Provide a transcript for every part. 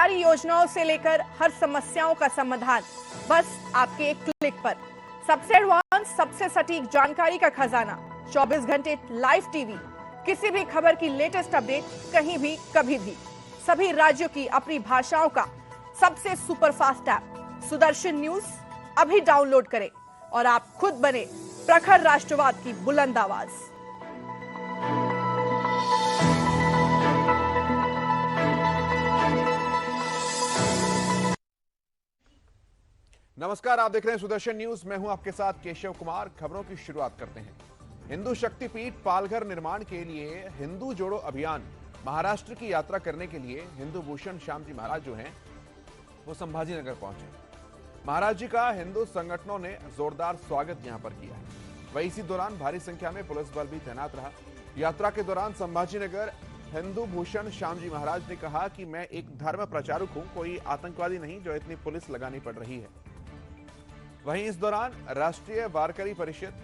सरकारी योजनाओं से लेकर हर समस्याओं का समाधान बस आपके एक क्लिक पर। सबसे एडवांस, सबसे सटीक जानकारी का खजाना, 24 घंटे लाइव टीवी, किसी भी खबर की लेटेस्ट अपडेट कहीं भी कभी भी, सभी राज्यों की अपनी भाषाओं का सबसे सुपरफास्ट ऐप सुदर्शन न्यूज अभी डाउनलोड करें और आप खुद बने प्रखर राष्ट्रवाद की बुलंद आवाज। नमस्कार, आप देख रहे हैं सुदर्शन न्यूज। मैं हूं आपके साथ केशव कुमार। खबरों की शुरुआत करते हैं। हिंदू शक्तिपीठ पालघर निर्माण के लिए हिंदू जोड़ो अभियान महाराष्ट्र की यात्रा करने के लिए हिंदू भूषण श्याम जी महाराज जो हैं वो संभाजीनगर पहुंचे। महाराज जी का हिंदू संगठनों ने जोरदार स्वागत यहां पर किया है। वहीं इसी दौरान भारी संख्या में पुलिस बल भी तैनात रहा। यात्रा के दौरान संभाजीनगर हिंदू भूषण श्याम जी महाराज ने कहा कि मैं एक धर्म प्रचारक हूं, कोई आतंकवादी नहीं जो इतनी पुलिस लगानी पड़ रही है। वहीं इस दौरान राष्ट्रीय वारकरी परिषद,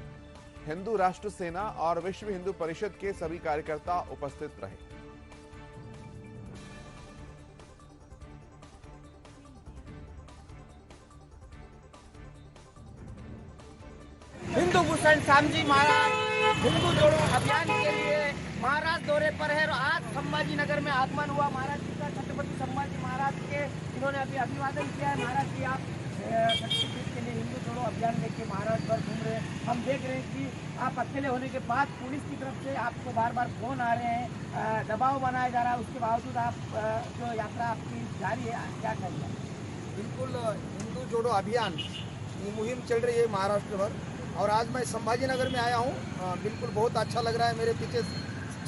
हिंदू राष्ट्र सेना और विश्व हिंदू परिषद के सभी कार्यकर्ता उपस्थित रहे। हिंदू भूषण श्याम जी महाराज हिंदू जोड़ो अभियान के लिए महाराज दौरे पर है और आज संभाजीनगर में आगमन हुआ महाराज जी का। छत्रपति संभाजी महाराज के इन्होंने अभी अभिवादन किया है। महाराज जी आप शक्तिपीठ के लिए हिंदू जोड़ो अभियान लेके महाराज भर घूम रहे हैं। हम देख रहे हैं कि आप अकेले होने के बाद पुलिस की तरफ से आपको बार बार फोन आ रहे हैं, दबाव बनाया जा रहा है, उसके बावजूद आप जो यात्रा आपकी जारी है, क्या करिए? बिल्कुल, हिंदू जोड़ो अभियान ये मुहिम चल रही है महाराष्ट्र भर और आज मैं संभाजीनगर में आया हूँ। बिल्कुल बहुत अच्छा लग रहा है। मेरे पीछे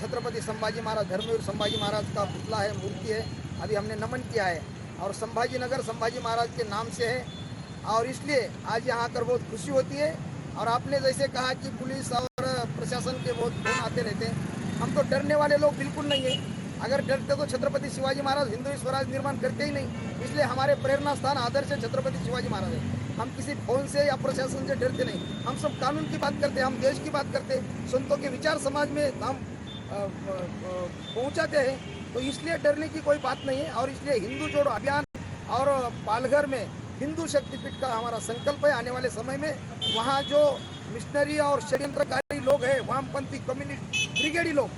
छत्रपति संभाजी महाराज, धर्मवीर संभाजी महाराज का पुतला है, मूर्ति है, अभी हमने नमन किया है और संभाजीनगर संभाजी महाराज के नाम से है और इसलिए आज यहाँ आकर बहुत खुशी होती है। और आपने जैसे कहा कि पुलिस और प्रशासन के बहुत फोन आते रहते हैं, हम तो डरने वाले लोग बिल्कुल नहीं है। अगर डरते तो छत्रपति शिवाजी महाराज हिंदू स्वराज निर्माण करते ही नहीं। इसलिए हमारे प्रेरणा स्थान आदर्श छत्रपति शिवाजी महाराज है। हम किसी फोन से या प्रशासन से डरते नहीं। हम सब कानून की बात करते हैं, हम देश की बात करते हैं, संतों के विचार समाज में हम पहुँचाते हैं। तो इसलिए डरने की कोई बात नहीं है। और इसलिए हिंदू जोड़ो अभियान और पालघर में हिंदू शक्तिपीठ का हमारा संकल्प है। आने वाले समय में वहाँ जो मिशनरी और षड्यंत्रकारी लोग हैं, वामपंथी कम्युनिस्ट ब्रिगेडी लोग,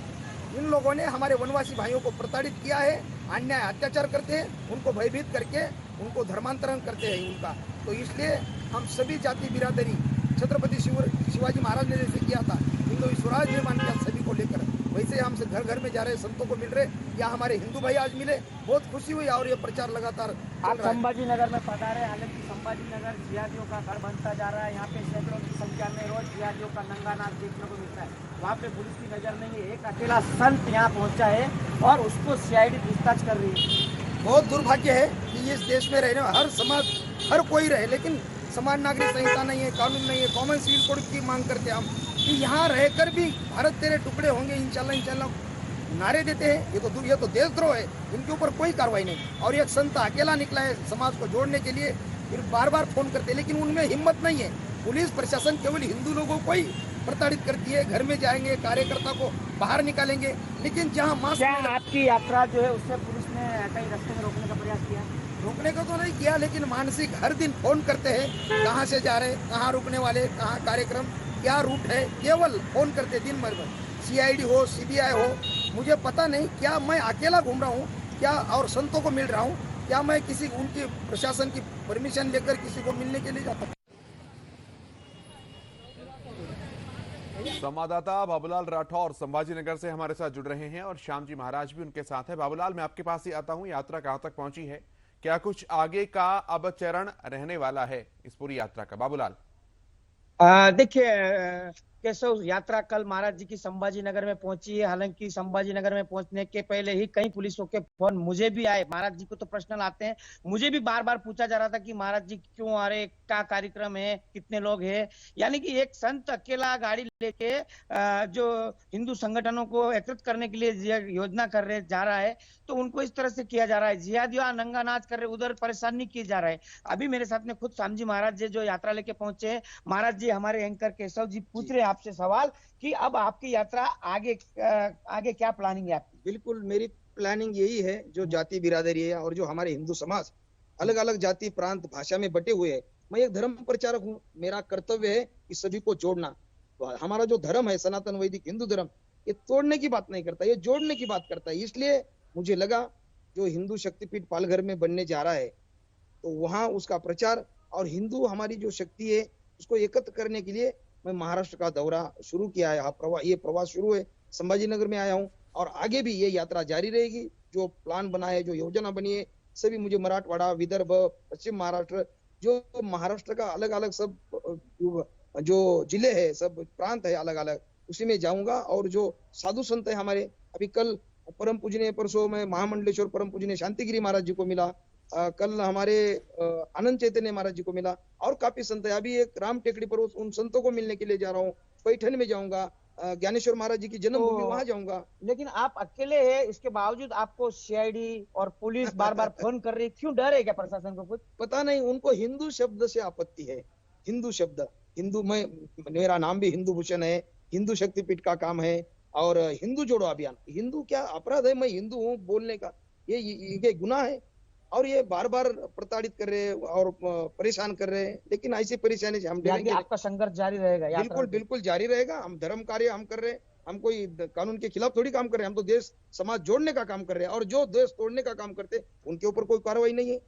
इन लोगों ने हमारे वनवासी भाइयों को प्रताड़ित किया है, अन्याय अत्याचार करते हैं, उनको भयभीत करके उनको धर्मांतरण करते हैं उनका। तो इसलिए हम सभी जाति बिरादरी छत्रपति शिवाजी महाराज ने जैसे किया था, हिंदू स्वराज निर्माण किया सभी को लेकर, वैसे हमसे घर घर में जा रहे संतों को मिल रहे या हमारे हिंदू भाई आज मिले, बहुत खुशी हुई। और ये प्रचार लगातार आप संभाजीनगर में पधारे। हालांकि संभाजीनगर जिहादियों का घर बनता जा रहा है। यहाँ पे सैकड़ों की संख्या में रोज जिहादियों का नंगा नाच देखने को मिलता है। वहाँ पे पुलिस की नजर नहीं है। एक अकेला संत यहाँ पहुँचा है और उसको सीआईडी पूछताछ कर रही है। बहुत दुर्भाग्य है कि इस देश में रहने हर समाज हर कोई रहे, लेकिन समान नागरिक संहिता नहीं है, कानून नहीं है, कॉमन सिविल कोड की मांग करते हैं हम कि यहाँ रहकर भी भारत तेरे टुकड़े होंगे इंशाल्लाह इंशाल्लाह नारे देते हैं। ये तो देशद्रोह है, इनके ऊपर कोई कार्रवाई नहीं। और एक संत अकेला निकला है समाज को जोड़ने के लिए, फिर बार बार फोन करते हैं, लेकिन उनमें हिम्मत नहीं है। पुलिस प्रशासन केवल हिंदू लोगों को ही प्रताड़ित करती है। घर में जाएंगे, कार्यकर्ता को बाहर निकालेंगे, लेकिन जहाँ मास्क आपकी यात्रा जो है उससे पुलिस ने कहीं रास्ते में रोकने का प्रयास किया? रोकने का तो नहीं किया, लेकिन मानसिक हर दिन फोन करते हैं, कहाँ से जा रहे, कहाँ रुकने वाले, कहाँ कार्यक्रम, क्या रूट है, केवल फोन करते दिन भर में। सीआईडी हो, सीबीआई हो, मुझे पता नहीं क्या मैं अकेला घूम रहा हूँ क्या और संतों को मिल रहा हूँ, क्या मैं किसी उनकी प्रशासन की परमिशन लेकर किसी को मिलने के लिए जाता हूँ। संवाददाता बाबूलाल राठौर संभाजीनगर से हमारे साथ जुड़ रहे हैं और श्याम जी महाराज भी उनके साथ है। बाबूलाल, मैं आपके पास ही आता हूं। यात्रा कहां तक पहुंची है, क्या कुछ आगे का अब चरण रहने वाला है इस पूरी यात्रा का? बाबूलाल, देखिए केशव, यात्रा कल महाराज जी की संभाजीनगर में पहुंची है। हालांकि संभाजीनगर में पहुंचने के पहले ही कई पुलिसों के फोन मुझे भी आए। महाराज जी को तो पर्सनल आते हैं, मुझे भी बार बार पूछा जा रहा था कि महाराज जी क्यों आ रहे, क्या कार्यक्रम है, कितने लोग हैं। यानी कि एक संत अकेला गाड़ी लेके जो हिंदू संगठनों को एकत्रित करने के लिए योजना कर रहे जा रहा है, तो उनको इस तरह से किया जा रहा है। जिहादियों नंगा नाच कर रहे, उधर परेशान नहीं किया जा रहा है। अभी मेरे साथ में खुद श्याम जी महाराज जी जो यात्रा लेके पहुंचे हैं। महाराज जी, हमारे एंकर केशव जी पूछ रहे आपसे सवाल कि अब आपकी यात्रा आगे क्या प्लानिंग है आपकी? बिल्कुल, मेरी प्लानिंग यही है, जो जाति बिरादरी है और जो हमारे हिंदू समाज अलग अलग जाति प्रांत भाषा में बटे हुए हैं। मैं एक धर्म प्रचारक हूँ, मेरा कर्तव्य है कि सभी को जोड़ना। तो हमारा जो धर्म है सनातन वैदिक हिंदू धर्म, ये तोड़ने की बात नहीं करता, ये जोड़ने की बात करता है। इसलिए मुझे लगा जो हिंदू शक्तिपीठ पालघर में बनने जा रहा है, तो वहां उसका प्रचार और हिंदू हमारी जो शक्ति है उसको एकत्र करने के लिए मैं महाराष्ट्र का दौरा शुरू किया है। ये प्रवास शुरू है, संभाजीनगर में आया हूँ और आगे भी ये यात्रा जारी रहेगी। जो प्लान बना है, जो योजना बनी है, सभी मुझे मराठवाड़ा, विदर्भ, पश्चिम महाराष्ट्र, जो महाराष्ट्र का अलग अलग सब जो जिले है, सब प्रांत है अलग अलग, उसी में जाऊंगा। और जो साधु संत है हमारे, अभी कल परम पूजनीय परसों में महामंडलेश्वर परम पूजनीय शांतिगिरी महाराज जी को मिला, कल हमारे आनंद चैतन्य महाराज जी को मिला और काफी संत है। अभी एक राम टेकड़ी पर उन संतों को मिलने के लिए जा रहा हूँ। पैठन में जाऊंगा, ज्ञानेश्वर महाराज जी की जन्मभूमि वहां जाऊंगा। लेकिन आप अकेले हैं, इसके बावजूद आपको सीआईडी और पुलिस बार बार फोन कर रही है, क्यों? डर है क्या प्रशासन को कुछ? पता नहीं, उनको हिंदू शब्द से आपत्ति है। हिंदू शब्द, हिंदू, मेरा नाम भी हिंदू भूषण है, हिंदू शक्तिपीठ का काम है और हिंदू जोड़ो अभियान। हिंदू क्या अपराध है? मैं हिंदू हूँ बोलने का, ये गुनाह है। और ये बार बार प्रताड़ित कर रहे हैं और परेशान कर रहे हैं, लेकिन ऐसी परेशानी से हम डरेंगे। आपका संघर्ष जारी रहेगा? बिल्कुल बिल्कुल जारी रहेगा। हम धर्म कार्य हम कर रहे हैं, हम कोई कानून के खिलाफ थोड़ी काम कर रहे हैं, हम तो देश समाज जोड़ने का काम कर रहे हैं। और जो देश तोड़ने का काम करते हैं उनके ऊपर कोई कार्रवाई नहीं है,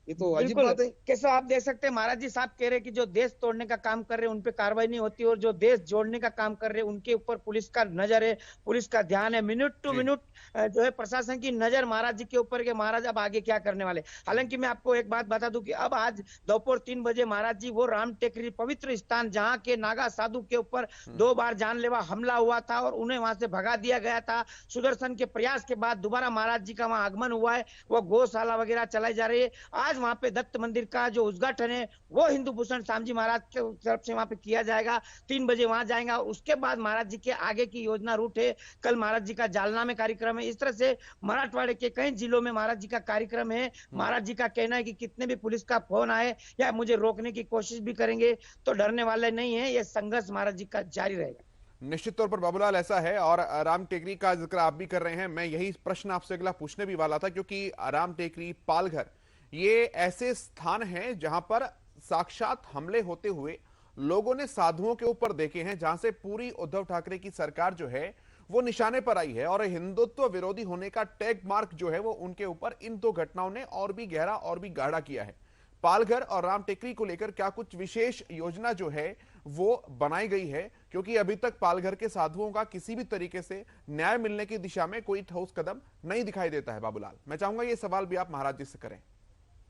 ये तो अजीब बात है। कैसे आप देख सकते हैं, महाराज जी साहब कह रहे हैं कि जो देश तोड़ने का काम कर रहे हैं उन पे कार्रवाई नहीं होती, और जो देश जोड़ने का काम कर रहे हैं उनके ऊपर पुलिस का नजर है, पुलिस का ध्यान है। मिनट टू मिनट जो है प्रशासन की नजर महाराज जी के ऊपर के महाराज अब आगे क्या करने वाले। हालांकि मैं आपको एक बात बता दूं कि अब आज दोपहर 3 बजे महाराज जी वो राम टेकरी पवित्र स्थान जहां के नागा साधु के ऊपर 2 बार जानलेवा हमला हुआ था और उन्हें वहां से भगा दिया गया था, सुदर्शन के प्रयास के बाद दोबारा महाराज जी का वहां आगमन हुआ है। वो गौशाला वगैरह चलाई जा रही है। आज वहां पे दत्त मंदिर का जो उद्घाटन है वो हिंदू भूषण श्यामजी महाराज के तरफ से वहां पे किया जाएगा। 3 बजे वहां जाएंगे। उसके बाद महाराज जी के आगे की योजना रूट है। कल महाराज जी का जालना में कार्यक्रम है। इस तरह से मराठवाड़े के कई जिलों में महाराज जी का कार्यक्रम है। महाराज जी का कहना है कि कितने भी पुलिस का फोन आए या मुझे रोकने की कोशिश भी करेंगे तो डरने वाले नहीं है। ये संघर्ष महाराज जी का जारी रहेगा। निश्चित तौर पर बाबूलाल ऐसा है। और राम टेकरी का जिक्र आप भी कर रहे हैं, मैं यही प्रश्न आपसे अगला पूछने भी वाला था, क्योंकि राम टेकरी, पालघर, ये ऐसे स्थान हैं जहां पर साक्षात हमले होते हुए लोगों ने साधुओं के ऊपर देखे हैं, जहां से पूरी उद्धव ठाकरे की सरकार जो है वो निशाने पर आई है और हिंदुत्व विरोधी होने का टैग मार्क जो है वो उनके ऊपर इन 2 घटनाओं ने और भी गहरा और भी गाढ़ा किया है। पालघर और राम टेकरी को लेकर क्या कुछ विशेष योजना जो है वो बनाई गई है? क्योंकि अभी तक पालघर के साधुओं का किसी भी तरीके से न्याय मिलने की दिशा में कोई ठोस कदम नहीं दिखाई देता है। बाबूलाल, मैं चाहूंगा ये सवाल भी आप महाराज जी से करें।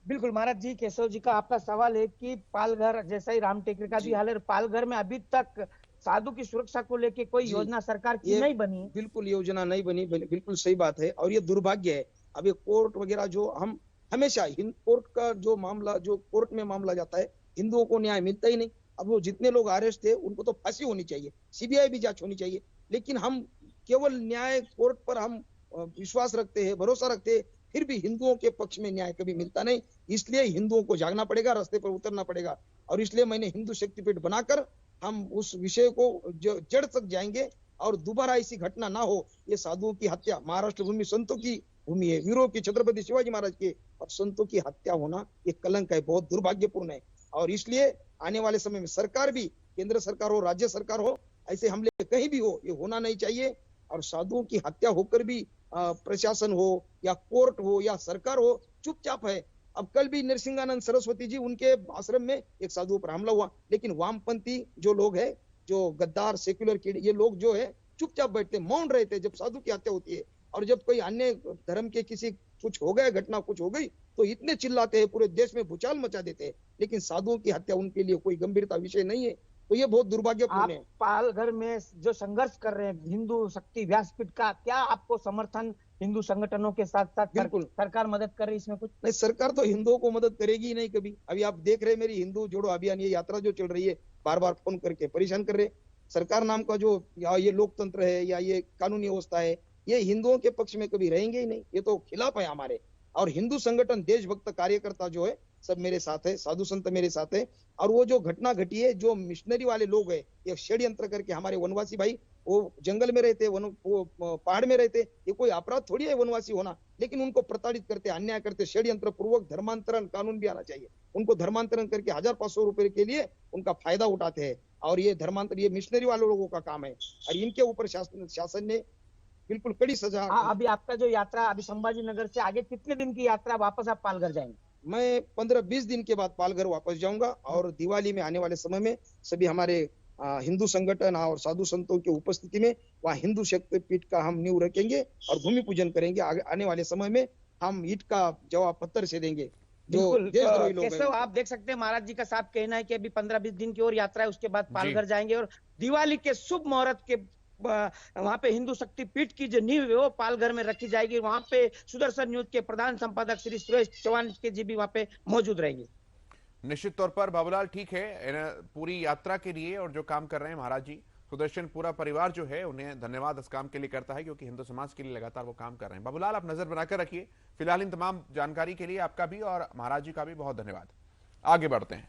बिल्कुल महाराज जी, केशव जी का आपका सवाल है कि पालघर जैसा ही राम टेकरी का भी हाल है, पालघर में अभी तक साधु की सुरक्षा को लेकर कोई योजना सरकार की नहीं बनी। बिल्कुल योजना नहीं बनी, बिल्कुल सही बात है। और ये दुर्भाग्य है। अभी कोर्ट वगैरह जो हम हमेशा कोर्ट का जो मामला, जो कोर्ट में मामला जाता है, हिंदुओं को न्याय मिलता ही नहीं। अब वो जितने लोग अरेस्ट थे उनको तो फांसी होनी चाहिए, सीबीआई भी जांच होनी चाहिए, लेकिन हम केवल न्याय कोर्ट पर हम विश्वास रखते हैं, भरोसा रखते हैं, फिर भी हिंदुओं के पक्ष में न्याय कभी मिलता नहीं। इसलिए हिंदुओं को जागना पड़ेगा, रास्ते पर उतरना पड़ेगा। और इसलिए मैंने हिंदू शक्तिपीठ बनाकर हम उस विषय को जड़ तक जाएंगे और दोबारा ऐसी घटना ना हो। ये साधुओं की हत्या, महाराष्ट्र भूमि संतों की भूमि है, वीरों की, छत्रपति शिवाजी महाराज के, और संतों की हत्या होना ये कलंक है, बहुत दुर्भाग्यपूर्ण है। और इसलिए आने वाले समय में सरकार भी, केंद्र सरकार हो, राज्य सरकार हो, ऐसे हमले कहीं भी हो, ये होना नहीं चाहिए। और साधुओं की हत्या होकर भी प्रशासन हो या कोर्ट हो या सरकार हो चुपचाप है। अब कल भी नरसिंहानंद सरस्वती जी, उनके आश्रम में एक साधुओं पर हमला हुआ, लेकिन वामपंथी जो लोग हैं, जो गद्दार सेक्युलर कीड़े, ये लोग जो है चुपचाप बैठते, मौन रहते जब साधु की हत्या होती है। और जब कोई अन्य धर्म के किसी कुछ हो गया, घटना कुछ हो गई, तो इतने चिल्लाते हैं, पूरे देश में भूचाल मचा देते हैं। लेकिन साधुओं की हत्या उनके लिए कोई गंभीरता विषय नहीं है। तो ये बहुत दुर्भाग्यपूर्ण है। पालघर में जो संघर्ष कर रहे हैं हिंदू शक्ति व्यासपीठ का, क्या आपको समर्थन हिंदू संगठनों के साथ साथ बिल्कुल सरकार मदद कर रही है इसमें कुछ? नहीं, सरकार तो हिंदुओं को मदद करेगी ही नहीं कभी। अभी आप देख रहे हैं मेरी हिंदू जोड़ो अभियान, ये यात्रा जो चल रही है, बार बार फोन करके परेशान कर रहे। सरकार नाम का जो या ये लोकतंत्र है या ये कानूनी व्यवस्था है, ये हिंदुओं के पक्ष में कभी रहेंगे ही नहीं, ये तो खिलाफ है हमारे। और हिंदू संगठन, देशभक्त कार्यकर्ता जो है सब मेरे साथ है, साधु संत मेरे साथ है। और वो जो घटना घटी है, जो मिशनरी वाले लोग है, ये षड्यंत्र करके हमारे वनवासी भाई वो जंगल में रहते, वो पहाड़ में रहते, ये कोई अपराध थोड़ी है वनवासी होना, लेकिन उनको प्रताड़ित करते, अन्याय करते, षड्यंत्र पूर्वक धर्मांतरण कानून भी आना चाहिए। उनको धर्मांतरण करके 1500 रुपए के लिए उनका फायदा उठाते हैं, और ये धर्मांतर ये मिशनरी वाले लोगों का काम है, और इनके ऊपर शासन ने बिल्कुल कड़ी सजा। अभी आपका जो यात्रा अभी संभाजी नगर से आगे कितने दिन की यात्रा, वापस आप पालघर जाएंगे? मैं 15-20 दिन के बाद पालघर वापस जाऊंगा, और दिवाली में आने वाले समय में सभी हमारे हिंदू संगठन और साधु संतों की उपस्थिति में वहाँ हिंदू शक्तिपीठ का हम नींव रखेंगे और भूमि पूजन करेंगे। आने वाले समय में हम ईंट का जवाब पत्थर से देंगे जो देशद्रोही लोग हैं। कैसे आप देख सकते हैं, महाराज जी का साफ कहना है कि अभी 15-20 दिन की और यात्रा है, उसके बाद पालघर जाएंगे, और दिवाली के शुभ मुहूर्त के वहां पे हिंदू शक्तिपीठ की जो नींव है वो पालघर में रखी जाएगी। वहां पे सुदर्शन न्यूज के प्रधान संपादक श्री सुरेश चौहान के जी भी वहां पे मौजूद रहेंगे। निश्चित तौर पर बाबूलाल, ठीक है, पूरी यात्रा के लिए और जो काम कर रहे हैं महाराज जी, सुदर्शन पूरा परिवार जो है उन्हें धन्यवाद इस काम के लिए करता है, क्योंकि हिंदू समाज के लिए लगातार वो काम कर रहे हैं। बाबूलाल, आप नजर बनाकर रखिए। फिलहाल इन तमाम जानकारी के लिए आपका भी और महाराज जी का भी बहुत धन्यवाद। आगे बढ़ते हैं।